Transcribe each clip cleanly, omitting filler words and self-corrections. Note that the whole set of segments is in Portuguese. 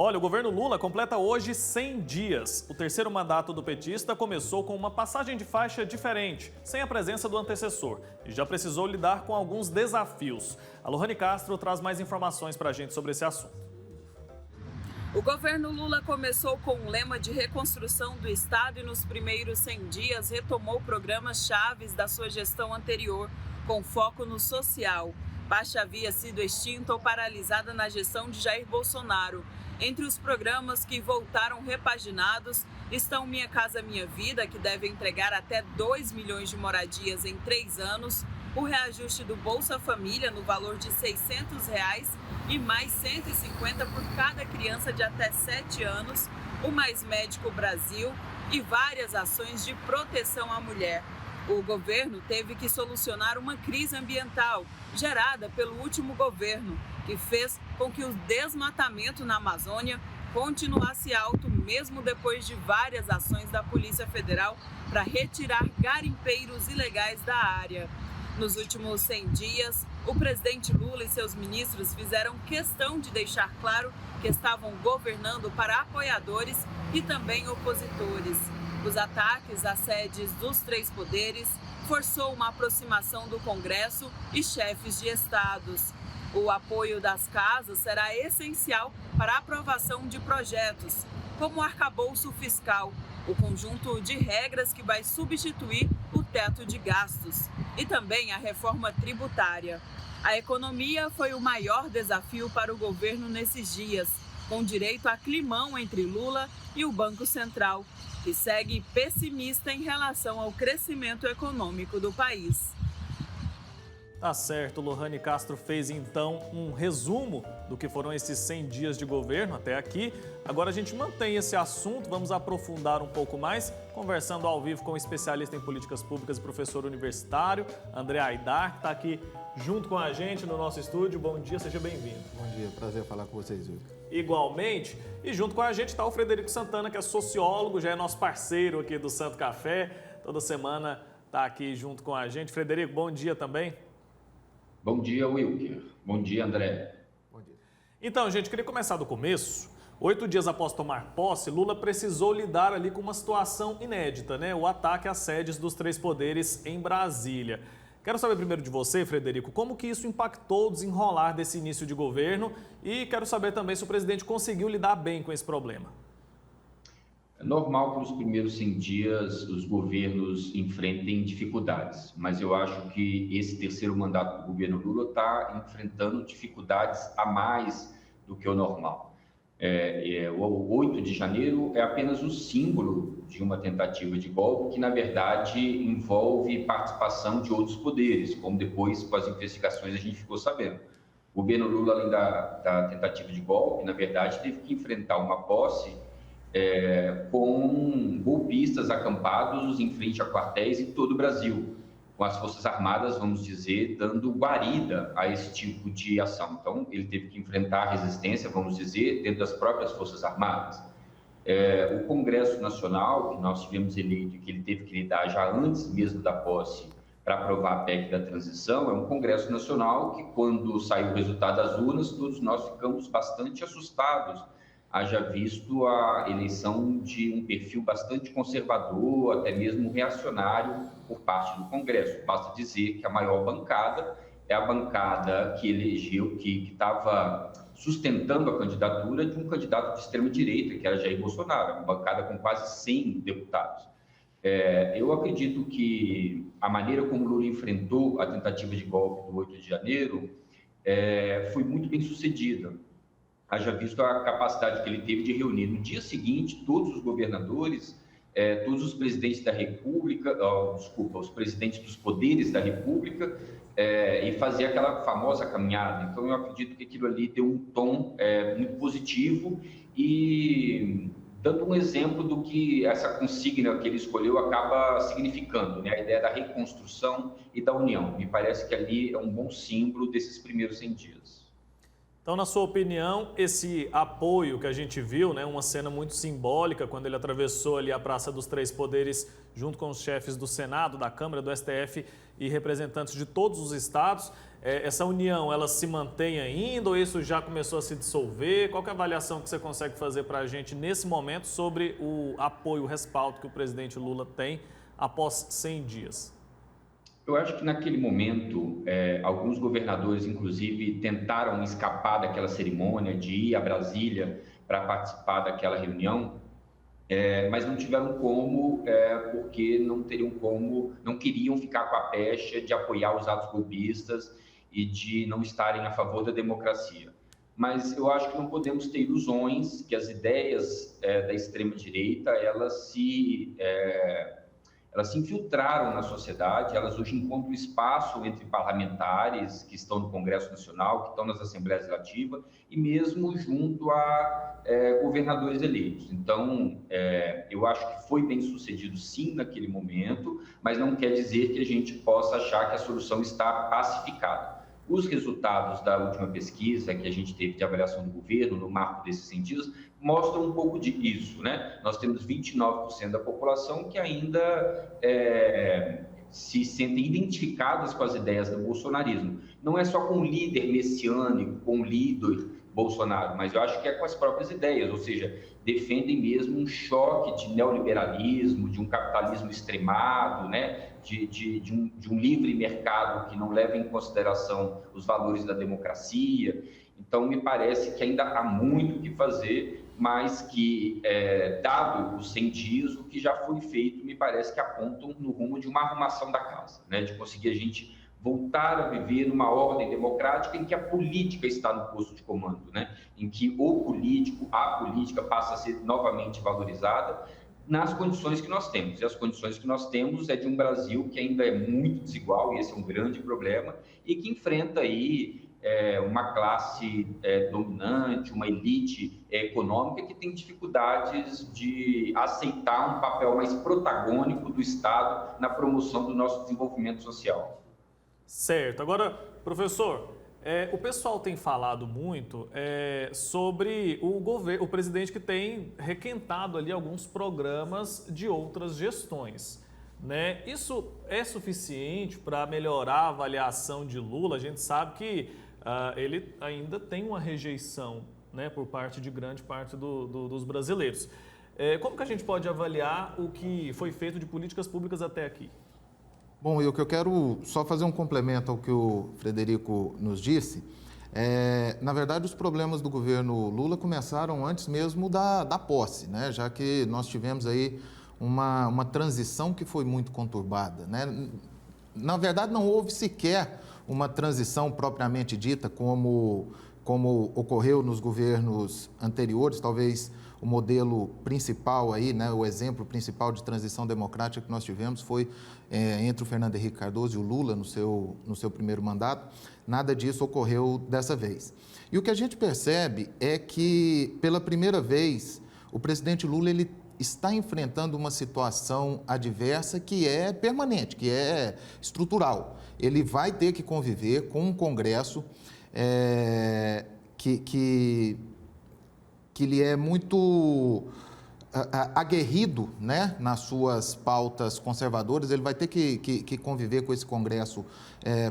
Olha, o governo Lula completa hoje 100 dias. O terceiro mandato do petista começou com uma passagem de faixa diferente, sem a presença do antecessor, e já precisou lidar com alguns desafios. A Lohane Castro traz mais informações para a gente sobre esse assunto. O governo Lula começou com um lema de reconstrução do Estado e nos primeiros 100 dias retomou programas chaves da sua gestão anterior, com foco no social. Baixa havia sido extinta ou paralisada na gestão de Jair Bolsonaro. Entre os programas que voltaram repaginados estão Minha Casa Minha Vida, que deve entregar até 2 milhões de moradias em 3 anos, o reajuste do Bolsa Família no valor de R$ 600 e mais 150 por cada criança de até 7 anos, o Mais Médico Brasil e várias ações de proteção à mulher. O governo teve que solucionar uma crise ambiental gerada pelo último governo, que fez com que o desmatamento na Amazônia continuasse alto mesmo depois de várias ações da Polícia Federal para retirar garimpeiros ilegais da área. Nos últimos 100 dias, o presidente Lula e seus ministros fizeram questão de deixar claro que estavam governando para apoiadores e também opositores. Os ataques às sedes dos 3 poderes forçou uma aproximação do Congresso e chefes de estados. O apoio das casas será essencial para a aprovação de projetos, como o arcabouço fiscal, o conjunto de regras que vai substituir o teto de gastos, e também a reforma tributária. A economia foi o maior desafio para o governo nesses dias, com direito a climão entre Lula e o Banco Central, que segue pessimista em relação ao crescimento econômico do país. Tá certo, Lohane Castro fez então um resumo do que foram esses 100 dias de governo até aqui. Agora a gente mantém esse assunto, vamos aprofundar um pouco mais, conversando ao vivo com o especialista em políticas públicas e professor universitário, André Aidar, que está aqui junto com a gente no nosso estúdio. Bom dia, seja bem-vindo. Bom dia, prazer falar com vocês hoje. Igualmente, e junto com a gente está o Frederico Santana, que é sociólogo, já é nosso parceiro aqui do Santo Café, toda semana está aqui junto com a gente. Frederico, bom dia também. Bom dia, Wilker. Bom dia, André. Bom dia. Então, gente, queria começar do começo. 8 dias após tomar posse, Lula precisou lidar ali com uma situação inédita, né? O ataque às sedes dos 3 poderes em Brasília. Quero saber primeiro de você, Frederico, como que isso impactou o desenrolar desse início de governo e quero saber também se o presidente conseguiu lidar bem com esse problema. É normal que nos primeiros 100 dias os governos enfrentem dificuldades, mas eu acho que esse terceiro mandato do governo Lula está enfrentando dificuldades a mais do que o normal. O 8 de janeiro é apenas o símbolo de uma tentativa de golpe que, na verdade, envolve participação de outros poderes, como depois, com as investigações, a gente ficou sabendo. O governo Lula, além da tentativa de golpe, na verdade, teve que enfrentar uma posse com golpistas acampados em frente a quartéis em todo o Brasil, com as Forças Armadas, vamos dizer, dando guarida a esse tipo de ação. Então, ele teve que enfrentar a resistência, vamos dizer, dentro das próprias Forças Armadas. O Congresso Nacional, que nós tivemos eleito, que ele teve que lidar já antes mesmo da posse para aprovar a PEC da transição, é um Congresso Nacional que, quando saiu o resultado das urnas, todos nós ficamos bastante assustados, haja visto a eleição de um perfil bastante conservador, até mesmo reacionário por parte do Congresso. Basta dizer que a maior bancada é a bancada que elegeu, que estava sustentando a candidatura de um candidato de extrema-direita, que era Jair Bolsonaro, uma bancada com quase 100 deputados. Eu acredito que a maneira como Lula enfrentou a tentativa de golpe do 8 de janeiro foi muito bem sucedida. Haja visto a capacidade que ele teve de reunir no dia seguinte todos os governadores, todos os presidentes da República, os presidentes dos poderes da República, e fazer aquela famosa caminhada. Então, eu acredito que aquilo ali deu um tom muito positivo e dando um exemplo do que essa consigna que ele escolheu acaba significando, né? A ideia da reconstrução e da união. Me parece que ali é um bom símbolo desses primeiros 100 dias. Então, na sua opinião, esse apoio que a gente viu, né, uma cena muito simbólica, quando ele atravessou ali a Praça dos Três Poderes, junto com os chefes do Senado, da Câmara, do STF e representantes de todos os estados, essa união, ela se mantém ainda ou isso já começou a se dissolver? Qual que é a avaliação que você consegue fazer para a gente nesse momento sobre o apoio, o respaldo que o presidente Lula tem após 100 dias? Eu acho que naquele momento, alguns governadores, inclusive, tentaram escapar daquela cerimônia de ir a Brasília para participar daquela reunião, mas não tiveram como, porque não queriam ficar com a pecha de apoiar os atos golpistas e de não estarem a favor da democracia. Mas eu acho que não podemos ter ilusões que as ideias da extrema-direita, elas se infiltraram na sociedade, elas hoje encontram espaço entre parlamentares que estão no Congresso Nacional, que estão nas Assembleias Legislativas e mesmo junto a governadores eleitos. Então, eu acho que foi bem sucedido sim naquele momento, mas não quer dizer que a gente possa achar que a solução está pacificada. Os resultados da última pesquisa que a gente teve de avaliação do governo, no marco desses 100 dias, mostram um pouco disso, né? Nós temos 29% da população que ainda se sentem identificadas com as ideias do bolsonarismo. Não é só com o líder messiânico, com o líder Bolsonaro, mas eu acho que é com as próprias ideias, ou seja, defendem mesmo um choque de neoliberalismo, de um capitalismo extremado, né? de um livre mercado que não leva em consideração os valores da democracia. Então, me parece que ainda há muito o que fazer, mas que, dado os 100 dias, o que já foi feito, me parece que apontam no rumo de uma arrumação da casa, né? De conseguir a gente voltar a viver numa ordem democrática em que a política está no posto de comando, né? Em que a política passa a ser novamente valorizada nas condições que nós temos. E as condições que nós temos é de um Brasil que ainda é muito desigual, e esse é um grande problema, e que enfrenta aí uma classe dominante, uma elite econômica que tem dificuldades de aceitar um papel mais protagônico do Estado na promoção do nosso desenvolvimento social. Certo. Agora, professor, o pessoal tem falado muito sobre o presidente que tem requentado ali alguns programas de outras gestões, né? Isso é suficiente para melhorar a avaliação de Lula? A gente sabe que ele ainda tem uma rejeição, né, por parte de grande parte dos brasileiros. Como que a gente pode avaliar o que foi feito de políticas públicas até aqui? Bom, eu quero só fazer um complemento ao que o Frederico nos disse. Na verdade, os problemas do governo Lula começaram antes mesmo da posse, né? Já que nós tivemos aí uma transição que foi muito conturbada, né? Na verdade, não houve sequer uma transição propriamente dita, como ocorreu nos governos anteriores. Talvez o modelo principal aí, né, o exemplo principal de transição democrática que nós tivemos foi entre o Fernando Henrique Cardoso e o Lula no seu primeiro mandato. Nada disso ocorreu dessa vez. E o que a gente percebe é que, pela primeira vez, o presidente Lula ele está enfrentando uma situação adversa que é permanente, que é estrutural. Ele vai ter que conviver com um Congresso que ele é muito aguerrido, né, nas suas pautas conservadoras. Ele vai ter que conviver com esse Congresso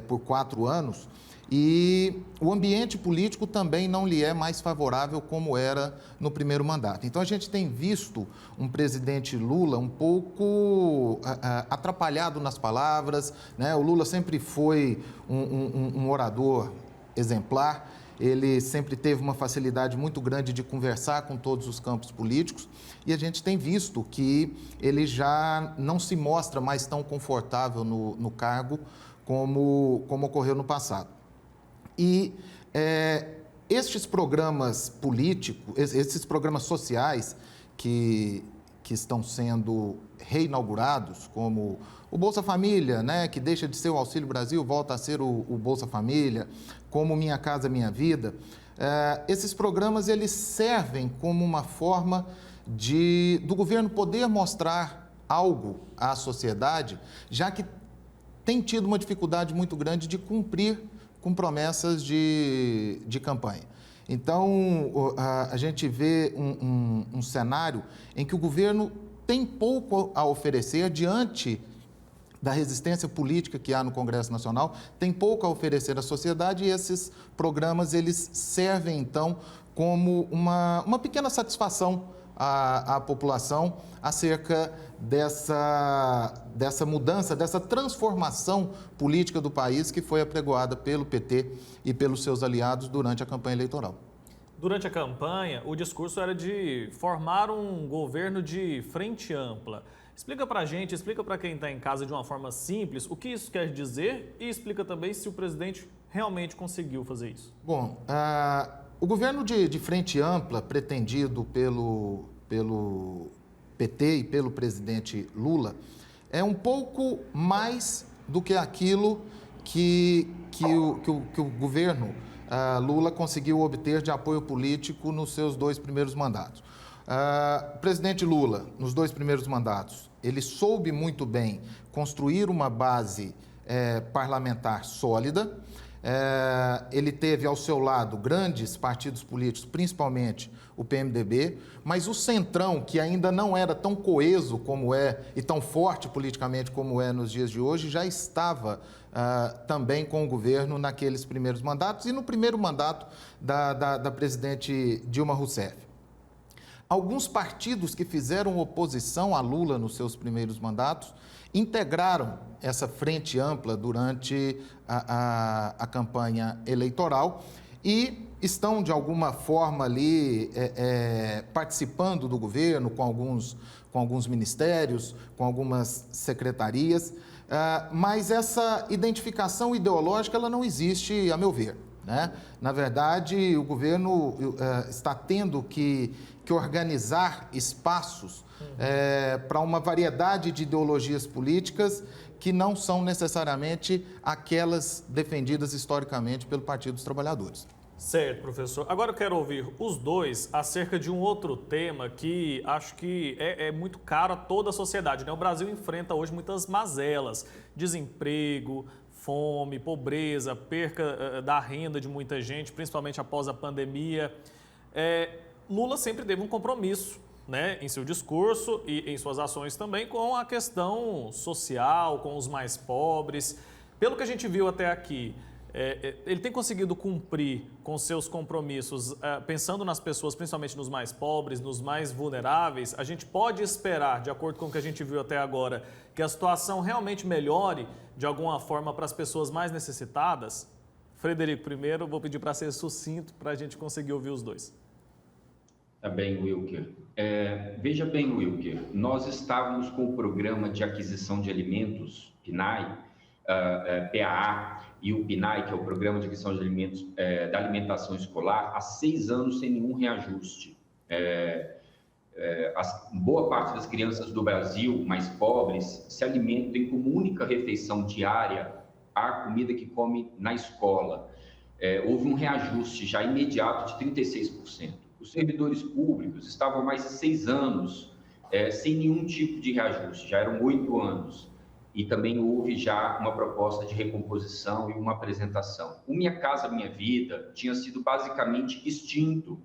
por 4 anos, e o ambiente político também não lhe é mais favorável como era no primeiro mandato. Então, a gente tem visto um presidente Lula um pouco atrapalhado nas palavras, né? O Lula sempre foi um orador exemplar. Ele sempre teve uma facilidade muito grande de conversar com todos os campos políticos, e a gente tem visto que ele já não se mostra mais tão confortável no cargo como ocorreu no passado. E estes programas políticos, esses programas sociais que estão sendo reinaugurados, como o Bolsa Família, né, que deixa de ser o Auxílio Brasil, volta a ser o Bolsa Família, como Minha Casa Minha Vida, esses programas eles servem como uma forma do governo poder mostrar algo à sociedade, já que tem tido uma dificuldade muito grande de cumprir com promessas de campanha. Então, a gente vê um cenário em que o governo tem pouco a oferecer diante da resistência política que há no Congresso Nacional, tem pouco a oferecer à sociedade e esses programas eles servem, então, como uma pequena satisfação à população acerca dessa mudança, dessa transformação política do país que foi apregoada pelo PT e pelos seus aliados durante a campanha eleitoral. Durante a campanha, o discurso era de formar um governo de frente ampla. Explica para a gente, explica para quem está em casa de uma forma simples o que isso quer dizer e explica também se o presidente realmente conseguiu fazer isso. Bom, o governo de frente ampla pretendido pelo PT e pelo presidente Lula é um pouco mais do que aquilo que o governo Lula conseguiu obter de apoio político nos seus 2 primeiros mandatos. O presidente Lula, nos 2 primeiros mandatos, ele soube muito bem construir uma base parlamentar sólida. Ele teve ao seu lado grandes partidos políticos, principalmente o PMDB, mas o Centrão, que ainda não era tão coeso como é e tão forte politicamente como é nos dias de hoje, já estava também com o governo naqueles primeiros mandatos e no primeiro mandato da presidente Dilma Rousseff. Alguns partidos que fizeram oposição a Lula nos seus primeiros mandatos integraram essa frente ampla durante a campanha eleitoral e estão, de alguma forma, ali participando do governo com alguns ministérios, com algumas secretarias, mas essa identificação ideológica ela não existe, a meu ver, né? Na verdade, o governo está tendo que organizar espaços para uma variedade de ideologias políticas que não são necessariamente aquelas defendidas historicamente pelo Partido dos Trabalhadores. Certo, professor. Agora eu quero ouvir os dois acerca de um outro tema que acho que é muito caro a toda a sociedade, né? O Brasil enfrenta hoje muitas mazelas, desemprego, fome, pobreza, perca da renda de muita gente, principalmente após a pandemia. Lula sempre teve um compromisso, né, em seu discurso e em suas ações também com a questão social, com os mais pobres. Pelo que a gente viu até aqui, ele tem conseguido cumprir com seus compromissos, pensando nas pessoas, principalmente nos mais pobres, nos mais vulneráveis. A gente pode esperar, de acordo com o que a gente viu até agora, que a situação realmente melhore de alguma forma para as pessoas mais necessitadas? Frederico, primeiro, vou pedir para ser sucinto para a gente conseguir ouvir os dois. Tá bem, Wilker. Veja bem, Wilker, nós estávamos com o Programa de Aquisição de Alimentos, PNAE, PAA, e o PNAE, que é o Programa de Aquisição de Alimentos da Alimentação Escolar, há 6 anos sem nenhum reajuste. Boa parte das crianças do Brasil, mais pobres, se alimentam como única refeição diária a comida que come na escola. Houve um reajuste já imediato de 36%. Os servidores públicos estavam há mais de 6 anos sem nenhum tipo de reajuste, já eram 8 anos. E também houve já uma proposta de recomposição e uma apresentação. O Minha Casa Minha Vida tinha sido basicamente extinto.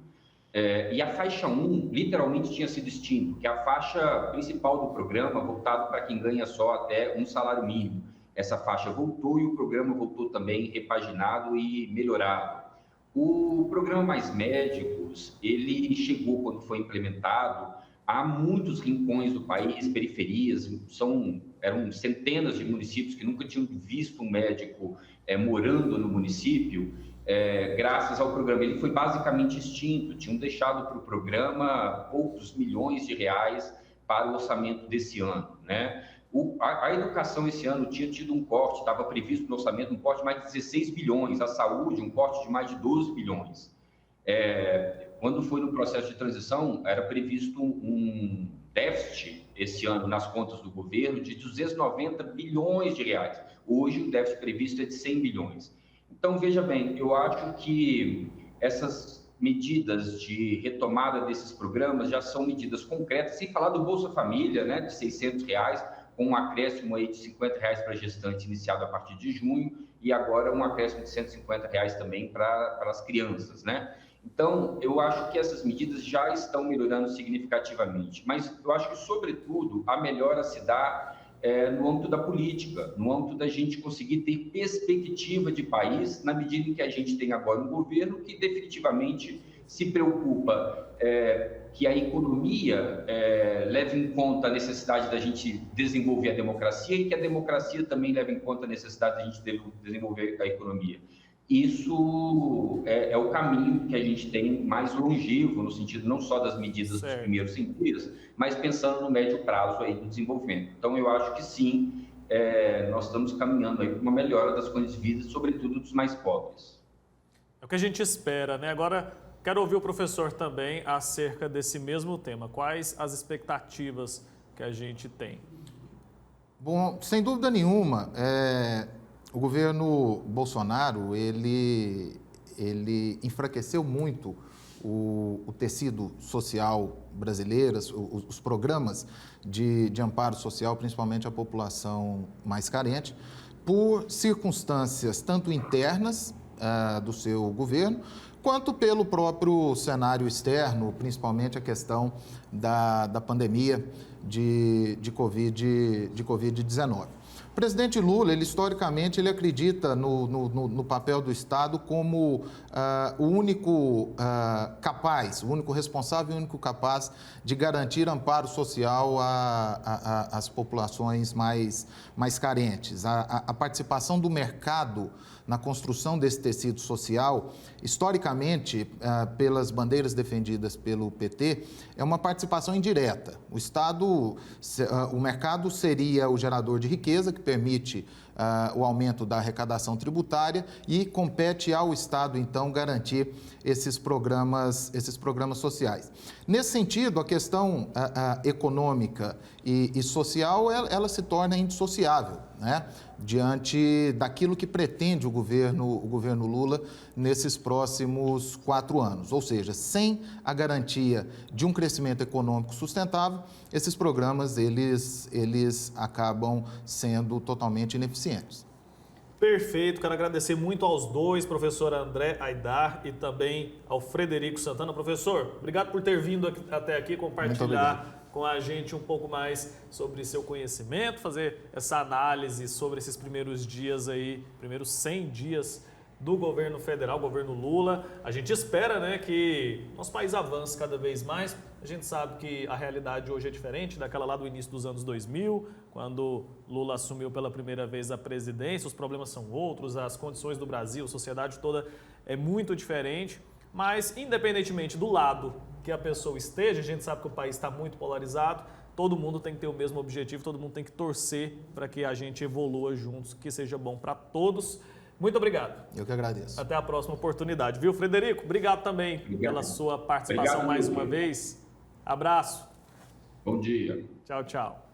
E a faixa 1 literalmente tinha sido extinto, que é a faixa principal do programa, voltado para quem ganha só até um salário mínimo. Essa faixa voltou e o programa voltou também repaginado e melhorado. O programa Mais Médicos, ele chegou quando foi implementado a muitos rincões do país, periferias, eram centenas de municípios que nunca tinham visto um médico morando no município, graças ao programa. Ele foi basicamente extinto, tinham deixado para o programa poucos milhões de reais para o orçamento desse ano, né? A educação esse ano tinha tido um corte, estava previsto no orçamento um corte de mais de 16 bilhões, a saúde um corte de mais de 12 bilhões. Quando foi no processo de transição, era previsto um déficit esse ano nas contas do governo de 290 bilhões de reais. Hoje o déficit previsto é de 100 bilhões. Então, veja bem, eu acho que essas medidas de retomada desses programas já são medidas concretas, sem falar do Bolsa Família, né, de R$600, com um acréscimo aí de R$50 para gestante iniciado a partir de junho e agora um acréscimo de R$150 também para as crianças, né? Então, eu acho que essas medidas já estão melhorando significativamente, mas eu acho que, sobretudo, a melhora se dá no âmbito da política, no âmbito da gente conseguir ter perspectiva de país, na medida em que a gente tem agora um governo que definitivamente se preocupa que a economia leve em conta a necessidade da gente desenvolver a democracia e que a democracia também leve em conta a necessidade da gente desenvolver a economia. Isso é o caminho que a gente tem mais longevo, no sentido não só das medidas dos primeiros 100 dias, mas pensando no médio prazo aí do desenvolvimento. Então, eu acho que sim, nós estamos caminhando aí para uma melhora das condições de vida, sobretudo dos mais pobres. É o que a gente espera, né? Agora, quero ouvir o professor também acerca desse mesmo tema. Quais as expectativas que a gente tem? Bom, sem dúvida nenhuma, o governo Bolsonaro, ele enfraqueceu muito o tecido social brasileiro, os programas de amparo social, principalmente a população mais carente, por circunstâncias tanto internas do seu governo, quanto pelo próprio cenário externo, principalmente a questão da pandemia de Covid-19. O presidente Lula, historicamente, ele acredita no papel do Estado como o único capaz, o único responsável e o único capaz de garantir amparo social às populações mais carentes. A participação do mercado na construção desse tecido social, historicamente, pelas bandeiras defendidas pelo PT, é uma participação indireta. O Estado, o mercado seria o gerador de riqueza, que permite o aumento da arrecadação tributária e compete ao Estado, então, garantir esses programas sociais. Nesse sentido, a questão econômica e social, ela se torna indissociável, né? Diante daquilo que pretende o governo Lula nesses próximos 4 anos. Ou seja, sem a garantia de um crescimento econômico sustentável, esses programas eles acabam sendo totalmente ineficientes. Perfeito, quero agradecer muito aos dois, professor André Aidar e também ao Frederico Santana. Professor, obrigado por ter vindo até aqui compartilhar com a gente um pouco mais sobre seu conhecimento, fazer essa análise sobre esses primeiros dias aí, primeiros 100 dias do governo federal, governo Lula. A gente espera, né, que nosso país avance cada vez mais. A gente sabe que a realidade hoje é diferente daquela lá do início dos anos 2000, quando Lula assumiu pela primeira vez a presidência. Os problemas são outros, as condições do Brasil, a sociedade toda é muito diferente. Mas, independentemente do lado que a pessoa esteja, a gente sabe que o país está muito polarizado, todo mundo tem que ter o mesmo objetivo, todo mundo tem que torcer para que a gente evolua juntos, que seja bom para todos. Muito obrigado. Eu que agradeço. Até a próxima oportunidade, viu, Frederico? Obrigado também pela sua participação mais uma vez. Abraço. Bom dia. Tchau, tchau.